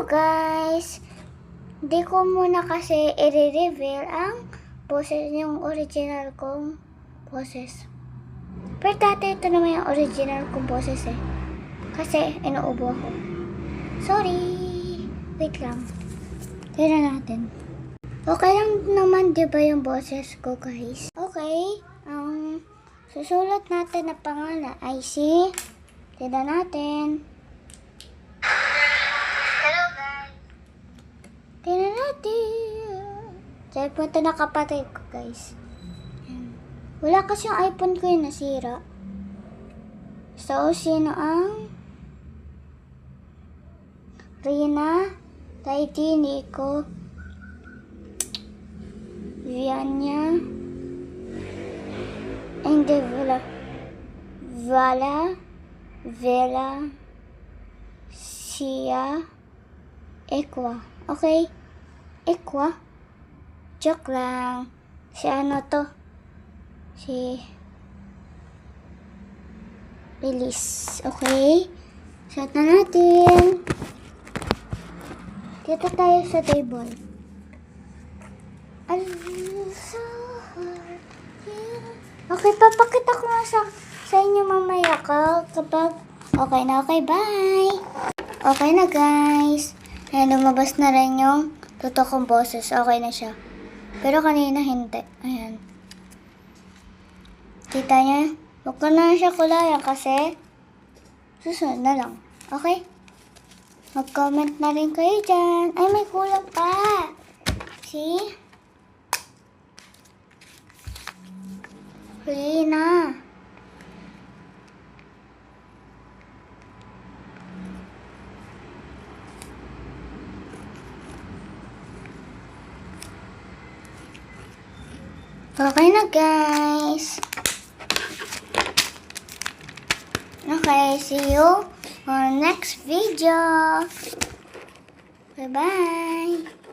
guys! Hindi ko muna kasi i-reveal ang boses, yung original kong boses. Pero dati ito naman yung original kong boses eh. Kasi inuubo ako. Sorry! Wait lang. Tignan natin. Okay lang naman diba yung boses ko guys? Okay. Susulat natin na pangalan ay si... Tignan natin. Hello guys! Tignan natin. Cellphone ito na kapatid ko guys. Wala kasi yung iPhone ko yung nasira. So, sino ang Rina, Taiti, Nico, Vianya, and Vela, Sia, Equa. Okay? Equa? Joke lang. Si ano to? Si Release. Okay? Set na natin. Dito tayo sa table. Okay, papakita ko nga sa inyo mamaya kapag okay na. Okay, bye! Okay na guys. Ayan, lumabas na rin yung totoo kong boses. Okay na siya. Pero kanina hindi. Ayan. Kita niya? Huwag ko na siya kulayan kasi susunod na lang. Okay? Mag-comment na rin kayo dyan. Ay, may kulang pa. See? Huli na. Okay na guys. Okay, see you on next video. Bye-bye.